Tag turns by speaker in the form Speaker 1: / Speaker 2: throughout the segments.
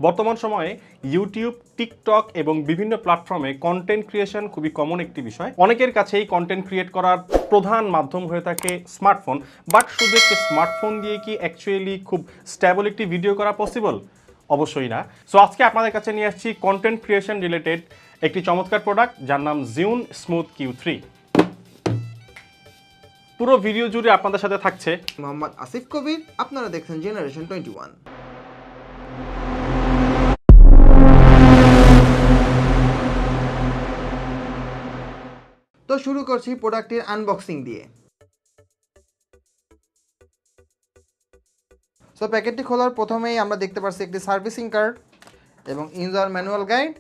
Speaker 1: বর্তমান সময়ে YouTube, TikTok এবং বিভিন্ন প্ল্যাটফর্মে কন্টেন্ট ক্রিয়েশন খুবই কমন একটি বিষয়। অনেকের কাছেই কন্টেন্ট ক্রিয়েট করার প্রধান মাধ্যম হয়ে থাকে স্মার্টফোন। বাট শুধু একটি স্মার্টফোন দিয়ে কি অ্যাকচুয়ালি খুব স্ট্যাবল একটি ভিডিও করা পসিবল? অবশ্যই না। সো আজকে আপনাদের কাছে নিয়ে আসছি কন্টেন্ট ক্রিয়েশন রিলেটেড একটি চমৎকার প্রোডাক্ট, যার নাম Zhiyun Smooth Q3। পুরো ভিডিও জুড়ে আপনাদের সাথে থাকছে
Speaker 2: মোহাম্মদ আসিফ কবির। আপনারা দেখছেন জেনারেশন 21। তো শুরু করছি প্রোডাক্টের আনবক্সিং দিয়ে। সো প্যাকেটটি খোলার প্রথমেই আমরা দেখতে পাচ্ছি একটি সার্ভিসিং কার্ড এবং ইউজার ম্যানুয়াল গাইড,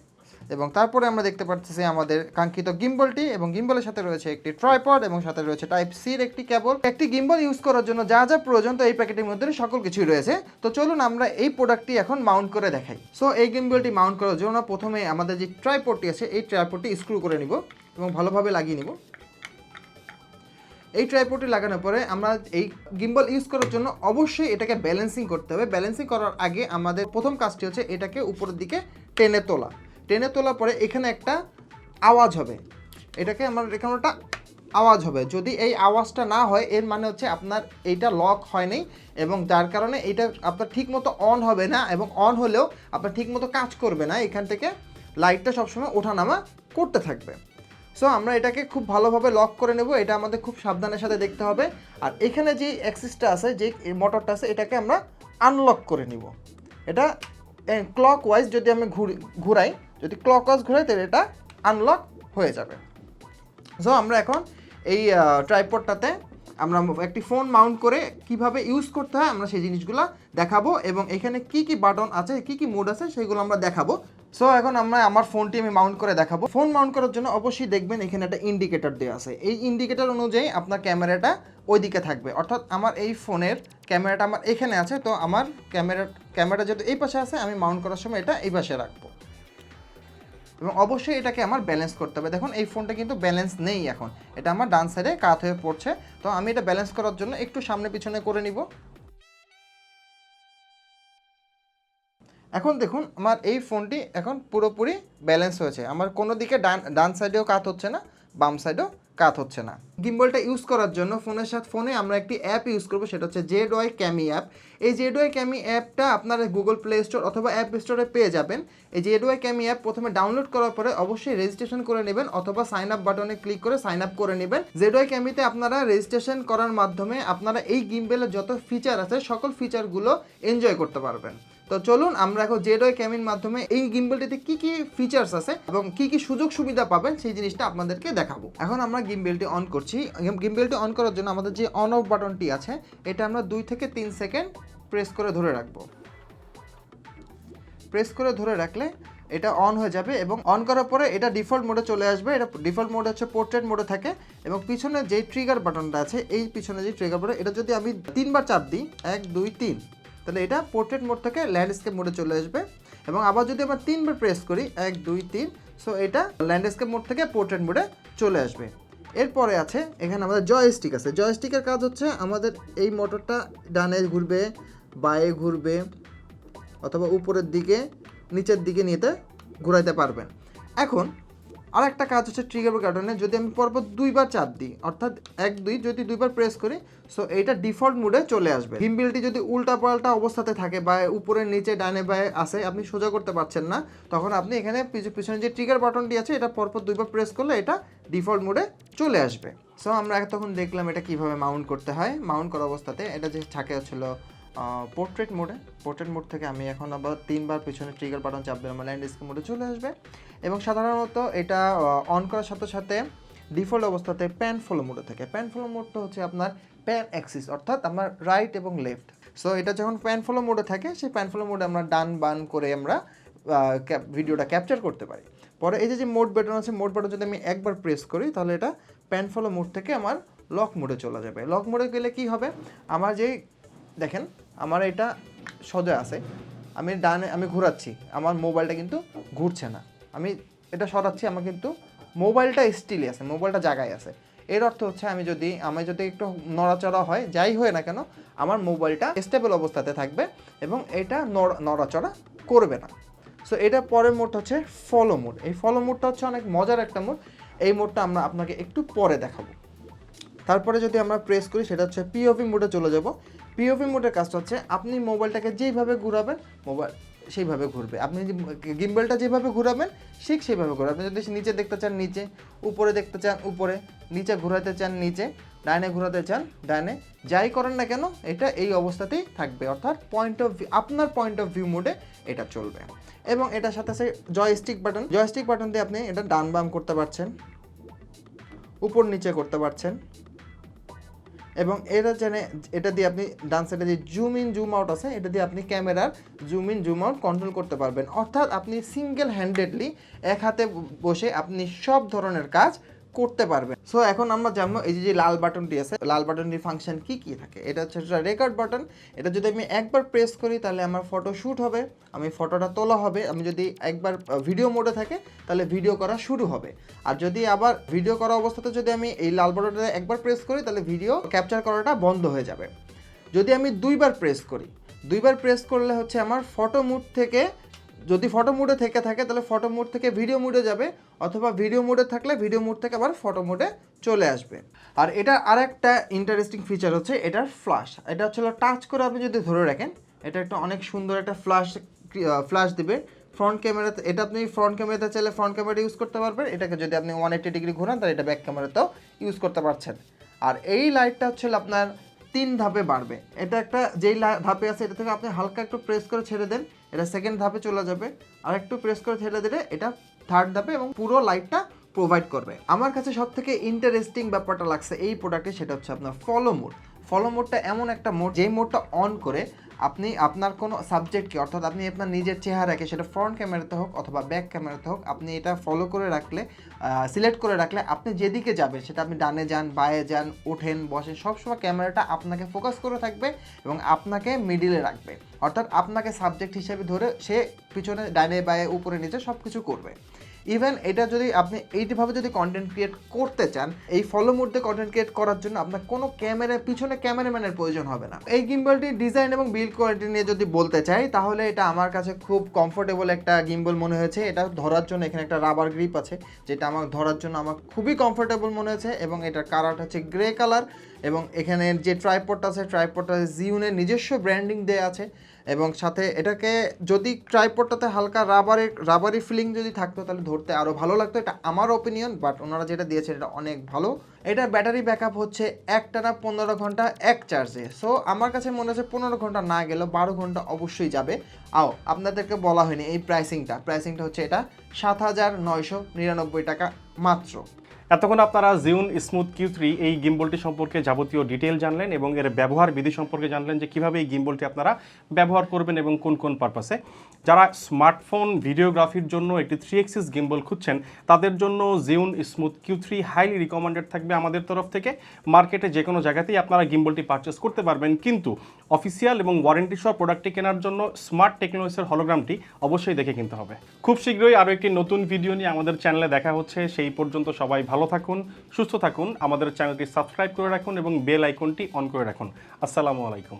Speaker 2: এবং তারপরে আমরা দেখতে পাচ্ছি আমাদের কাঙ্ক্ষিত গিম্বলটি, এবং গিম্বলের সাথে রয়েছে একটি ট্রাইপড এবং সাথে রয়েছে টাইপ সির একটি কেবল। একটি গিম্বল ইউজ করার জন্য যা যা প্রয়োজন, তো এই প্যাকেটের মধ্যে সকল কিছুই রয়েছে। তো চলুন আমরা এই প্রোডাক্টটি এখন মাউন্ট করে দেখাই। সো এই গিম্বলটি মাউন্ট করার জন্য প্রথমে আমাদের যে ট্রাইপডটি আছে, এই ট্রাইপডটি স্ক্রু করে নিব এবং ভালোভাবে লাগিয়ে নিব। এই ট্রাইপডটি লাগানোর পরে আমরা এই গিম্বল ইউজ করার জন্য অবশ্যই এটাকে ব্যালেন্সিং করতে হবে। ব্যালেন্সিং করার আগে আমাদের প্রথম কাজটি হচ্ছে এটাকে উপরের দিকে টেনে তোলা। টেনে তোলার পরে এখানে একটা আওয়াজ হবে, এটাকে আমার এখানে একটা আওয়াজ হবে। যদি এই আওয়াজটা না হয়, এর মানে হচ্ছে আপনার এইটা লক হয়নি, এবং যার কারণে এইটা আপনার ঠিকমতো অন হবে না, এবং অন হলেও আপনার ঠিকমতো কাজ করবে না। এখান থেকে লাইটটা সবসময় ওঠানামা করতে থাকবে। সো আমরা এটাকে খুব ভালোভাবে লক করে নেব। এটা আমাদের খুব সাবধানের সাথে দেখতে হবে। আর এখানে যে অ্যাক্সিসটা আছে, যে মোটরটা আছে, এটাকে আমরা আনলক করে নিব। এটা ক্লক ওয়াইজ যদি আমি ঘুরাই, যদি ক্লক ওয়াইজ ঘুরাই, তাহলে এটা আনলক হয়ে যাবে। সো আমরা এখন এই ট্রাইপডটাতে আমরা একটি ফোন মাউন্ট করে কিভাবে ইউজ করতে হয় আমরা সেই জিনিসগুলো দেখাবো, এবং এখানে কি কি বাটন আছে, কি কি মোড আছে, সেগুলো আমরা দেখাবো। সো এখন আমরা আমার ফোনটি আমি মাউন্ট করে দেখাবো। ফোন মাউন্ট করার জন্য অবশ্যই দেখবেন এখানে একটা ইন্ডিকেটর দেওয়া আছে। এই ইন্ডিকেটর অনুযায়ী আপনার ক্যামেরাটা ওইদিকে থাকবে, অর্থাৎ আমার এই ফোনের ক্যামেরাটা আমার এখানে আছে, তো আমার ক্যামেরা যেহেতু এই পাশে আছে, আমি মাউন্ট করার সময় এটা এই পাশে রাখবো, এবং অবশ্যই এটাকে আমার ব্যালেন্স করতে হবে। দেখুন এই ফোনটা কিন্তু ব্যালেন্স নেই, এখন এটা আমার ডান সাইডে কাত হয়ে পড়ছে। তো আমি এটা ব্যালেন্স করার জন্য একটু সামনে পিছনে করে নিব। এখন দেখুন আমার এই ফোনটি এখন পুরোপুরি ব্যালেন্স হয়েছে। আমার কোনো দিকে ডান সাইডেও কাত হচ্ছে না, বাম সাইডেও কাত হচ্ছে না। গিম্বলটা ইউজ করার জন্য ফোনে আমরা একটি অ্যাপ ইউজ করবো, সেটা হচ্ছে ZY ক্যামি অ্যাপ। এই ZY ক্যামি অ্যাপটা আপনারা গুগল প্লে স্টোর অথবা অ্যাপ স্টোরে পেয়ে যাবেন। এই ZY ক্যামি অ্যাপ প্রথমে ডাউনলোড করার পরে অবশ্যই রেজিস্ট্রেশন করে নেবেন, অথবা সাইন আপ বাটনে ক্লিক করে সাইন আপ করে নেবেন। ZY ক্যামিতে আপনারা রেজিস্ট্রেশন করার মাধ্যমে আপনারা এই গিম্বলের যত ফিচার আছে সকল ফিচারগুলো এনজয় করতে পারবেন। তো চলুন আমরা এখন ZY ক্যামির মাধ্যমে এই গিম্বলটিতে কি কি ফিচার্স আছে এবং কি কি সুযোগ সুবিধা পাবেন সেই জিনিসটা আপনাদেরকে দেখাবো। এখন আমরা গিম্বলটি অন করছি। গিম্বলটি অন করার জন্য আমাদের যে অন অফ বাটনটি আছে, এটা আমরা 2 থেকে 3 সেকেন্ড প্রেস করে ধরে রাখবো। প্রেস করে ধরে রাখলে এটা অন হয়ে যাবে, এবং অন করার পরে এটা ডিফল্ট মোডে চলে আসবে। এটা ডিফল্ট মোড হচ্ছে পোর্ট্রেট মোডে থাকে, এবং পিছনে যে ট্রিগার বাটনটা আছে, এই পিছনে যে ট্রিগার বাটন, এটা যদি আমি 3বার চাপ দিই, 1 2 3, তাহলে এটা পোর্ট্রেট মোড থেকে ল্যান্ডস্কেপ মোডে চলে আসবে। এবং আবার যদি আমরা 3বার প্রেস করি, 1 2 3, সো এটা ল্যান্ডস্কেপ মোড থেকে পোর্ট্রেট মোডে চলে আসবে। এরপরে আছে এখানে আমাদের জয়স্টিক আছে। জয়স্টিকের কাজ হচ্ছে আমাদের এই মোটরটা ডানে ঘুরবে, বাঁয়ে ঘুরবে, অথবা উপরের দিকে নিচের দিকে নিতে ঘুরাইতে পারবেন। এখন আর একটা কাজ হচ্ছে ট্রিগার বাটনে যদি আমি পরপর 2বার চাপ দিই, অর্থাৎ 1 2, যদি 2বার প্রেস করি, সো এইটা ডিফল্ট মোডে চলে আসবে। গিম্বলটি যদি উল্টা পাল্টা অবস্থাতে থাকে বা উপরে নিচে ডানে বাঁয়ে আসে, আপনি সোজা করতে পারছেন না, তখন আপনি এখানে পিছনে যে ট্রিগার বাটনটি আছে, এটা পরপর 2বার প্রেস করলে এটা ডিফল্ট মোডে চলে আসবে। সো আমরা তখন দেখলাম এটা কিভাবে মাউন্ট করতে হয়। মাউন্ট করা অবস্থাতে এটা যে থাকে হচ্ছিল পোর্ট্রেট মোড থেকে আমি এখন আবার 3বার পিছনে ট্রিগার বাটন চাপ দিলে আমার ল্যান্ডস্কেপ মোডে চলে আসবে। এবং সাধারণত এটা অন করার সাথে সাথে ডিফল্ট অবস্থাতে প্যান ফলো মোডে থাকে। প্যান ফলো মোডটা হচ্ছে আপনার প্যান অ্যাক্সিস, অর্থাৎ আপনার রাইট এবং লেফট। সো এটা যখন প্যান ফলো মোডে থাকে, সেই প্যান ফলো মোডে আমরা ডান বান করে আমরা ভিডিওটা ক্যাপচার করতে পারি। পরে এই যে মোড বাটন আছে, মোড বাটন যদি আমি একবার প্রেস করি, তাহলে এটা প্যান ফলো মোড থেকে আমার লক মোডে চলে যাবে। লক মোডে গেলে কি হবে, আমার যে দেখেন আমার এটা সোজা আছে, আমি ঘোরাচ্ছি, আমার মোবাইলটা কিন্তু ঘুরছে না। আমি এটা সরাচ্ছি, আমার কিন্তু মোবাইলটা স্টিলই আছে, মোবাইলটা জায়গায় আছে। এর অর্থ হচ্ছে আমি যদি একটু নড়াচড়া হয়, যাই হয় না কেন, আমার মোবাইলটা স্টেবল অবস্থাতে থাকবে এবং এটা নড়াচড়া করবে না। সো এটা পরের মোড হচ্ছে ফলো মোড। এই ফলো মোডটা হচ্ছে অনেক মজার একটা মোড। এই মোডটা আমরা আপনাকে একটু পরে দেখাবো। তারপরে যদি আমরা প্রেস করি সেটা হচ্ছে পিওভি মোডে চলে যাব। পিওভি মোডের কাজটা হচ্ছে আপনি মোবাইলটাকে যেইভাবে ঘুরাবেন মোবাইল সেইভাবে ঘুরবে। আপনি গিম্বলটা যেভাবে ঘুরাবেন ঠিক সেইভাবে ঘুরবে। আপনি যদি নিচে দেখতে চান নিচে, উপরে দেখতে চান উপরে, নিচে ঘোরাতে চান নিচে, ডাইনে ঘোরাতে চান ডাইনে, যাই করেন না কেন এটা এই অবস্থাতেই থাকবে, অর্থাৎ আপনার পয়েন্ট অফ ভিউ মোডে এটা চলবে। এবং এটার সাথে আছে জয়স্টিক বাটন দিয়ে আপনি এটা ডান বাম করতে পারছেন, উপর নিচে করতে পারছেন। এবং এটা দিয়ে আপনি ডান সাইডে যে জুম ইন জুম আউট আছে এটা দিয়ে আপনি ক্যামেরার zoom in zoom out control করতে পারবেন। অর্থাৎ আপনি সিঙ্গেল হ্যান্ডেডলি এক হাতে বসে আপনি সব ধরনের কাজ করতে পারবেন। সো এখন আমরা জানবো এই যে লাল বাটনটি আছে, লাল বাটনটির ফাংশন কি কি থাকে। এটা হচ্ছে রেকর্ড বাটন। এটা যদি আমি একবার প্রেস করি তাহলে আমার ফটো শ্যুট হবে, আমি ফটোটা তোলা হবে। আমি যদি একবার ভিডিও মোডে থাকে তাহলে ভিডিও করা শুরু হবে। আর যদি আবার ভিডিও করা অবস্থাতে যদি আমি এই লাল বাটনটা একবার প্রেস করি তাহলে ভিডিও ক্যাপচার করাটা বন্ধ হয়ে যাবে। যদি আমি দুইবার প্রেস করলে হচ্ছে আমার ফটো মোড থেকে, যদি ফটো মোডে থেকে থাকে তাহলে ফটো মোড থেকে ভিডিও মোডে যাবে, অথবা ভিডিও মোডে থাকলে ভিডিও মোড থেকে আবার ফটো মোডে চলে আসবে। আর এটার আরেকটা ইন্টারেস্টিং ফিচার হচ্ছে এটার ফ্ল্যাশ। এটা হচ্ছে টাচ করে আপনি যদি ধরে রাখেন এটা একটা অনেক সুন্দর একটা ফ্ল্যাশ দিবে ফ্রন্ট ক্যামেরাতে। এটা আপনি ফ্রন্ট ক্যামেরাতে চাইলে ফ্রন্ট ক্যামেরা ইউজ করতে পারবেন, এটাকে যদি আপনি 180 ডিগ্রি ঘোরান তাহলে এটা ব্যাক ক্যামেরাতেও ইউজ করতে পারছেন। আর এই লাইটটা হচ্ছে আপনার 3 ধাপে বাড়বে। এটা একটা যেই ধাপে আছে এটা থেকে আপনি হালকা একটু প্রেস করে ছেড়ে দেন, এটা সেকেন্ড ধাপে চলে যাবে। আর একটু প্রেস করে ছেড়ে দিলে এটা থার্ড ধাপে এবং পুরো লাইটটা প্রোভাইড করবে। আমার কাছে সবথেকে ইন্টারেস্টিং ব্যাপারটা লাগছে এই প্রোডাক্টে, সেটা হচ্ছে আপনার ফলো মোড। ফলো মোডটা এমন একটা মোড যেই মোডটা অন করে আপনি আপনার কোনো সাবজেক্টকে, অর্থাৎ আপনি আপনার নিজের চেহারাকে, সেটা ফ্রন্ট ক্যামেরাতে হোক অথবা ব্যাক ক্যামেরাতে হোক, আপনি এটা ফলো করে রাখলে, সিলেক্ট করে রাখলে আপনি যেদিকে যাবেন সেটা আপনি ডানে যান বায়ে যান ওঠেন বসেন সবসময় ক্যামেরাটা আপনাকে ফোকাস করে থাকবে এবং আপনাকে মিডিলে রাখবে। অর্থাৎ আপনাকে সাবজেক্ট হিসেবে ধরে সে পিছনে ডানে বায়ে উপরে নিচে সব কিছু করবে। ইভেন এটা যদি আপনি এইভাবে যদি কন্টেন্ট ক্রিয়েট করতে চান, এই ফলো মোডে কন্টেন্ট ক্রিয়েট করার জন্য আপনার কোনো পিছনে ক্যামেরাম্যানের প্রয়োজন হবে না। এই গিম্বলটির ডিজাইন এবং বিল্ড কোয়ালিটি নিয়ে যদি বলতে চাই তাহলে এটা আমার কাছে খুব কমফোর্টেবল একটা গিম্বল মনে হয়েছে। এটা ধরার জন্য এখানে একটা রাবার গ্রিপ আছে যেটা আমার ধরার জন্য আমার খুবই কমফোর্টেবল মনে হয়েছে। এবং এটার কালারটা হচ্ছে গ্রে কালার। এবং এখানে যে ট্রাইপডটা আছে ট্রাইপডটা জিউনের নিজস্ব ব্র্যান্ডিং দেওয়া আছে। এবং সাথে এটাকে যদি ট্রাইপডটাতে হালকা রাবারি ফিলিং যদি থাকতো তাহলে ধরতে আরও ভালো লাগতো, এটা আমার ওপিনিয়ন। বাট ওনারা যেটা দিয়েছে এটা অনেক ভালো। এটার ব্যাটারি ব্যাকআপ হচ্ছে একটানা 15 ঘন্টা এক চার্জে। সো আমার কাছে মনে হচ্ছে 15 ঘন্টা না গেলেও 12 ঘন্টা অবশ্যই যাবে। আপনাদেরকে বলা হয়নি এই প্রাইসিংটা হচ্ছে এটা 7,999 টাকা মাত্র।
Speaker 1: এতক্ষণ আপনারা জিউন স্মুথ Q3 এই গিম্বলটি সম্পর্কে যাবতীয় ডিটেল জানলেন এবং এর ব্যবহার বিধি সম্পর্কে জানলেন যে কিভাবে এই গিম্বলটি আপনারা ব্যবহার করবেন এবং কোন কোন পারপাসে। যারা স্মার্টফোন ভিডিওগ্রাফির জন্য একটি 3 অ্যাক্সিস গিম্বল খুঁজছেন তাদের জন্য জিউন স্মুথ Q3 হাইলি রিকমেন্ডেড থাকবে আমাদের তরফ থেকে। মার্কেটে যে কোনো জায়গাতেই আপনারা গিম্বলটি পারচেস করতে পারবেন, কিন্তু অফিসিয়াল এবং ওয়ারেন্টি সহ প্রোডাক্টটি কেনার জন্য স্মার্ট টেকনোলজিসের হলোগ্রামটি অবশ্যই দেখে কিনতে হবে। খুব শীঘ্রই আরও একটি নতুন ভিডিও নিয়ে আমাদের চ্যানেলে দেখা হচ্ছে। সেই পর্যন্ত সবাই ভালো থাকুন, সুস্থ থাকুন, আমাদের চ্যানেলটি সাবস্ক্রাইব করে রাখুন এবং বেল আইকনটি অন করে রাখুন। আসসালামু আলাইকুম।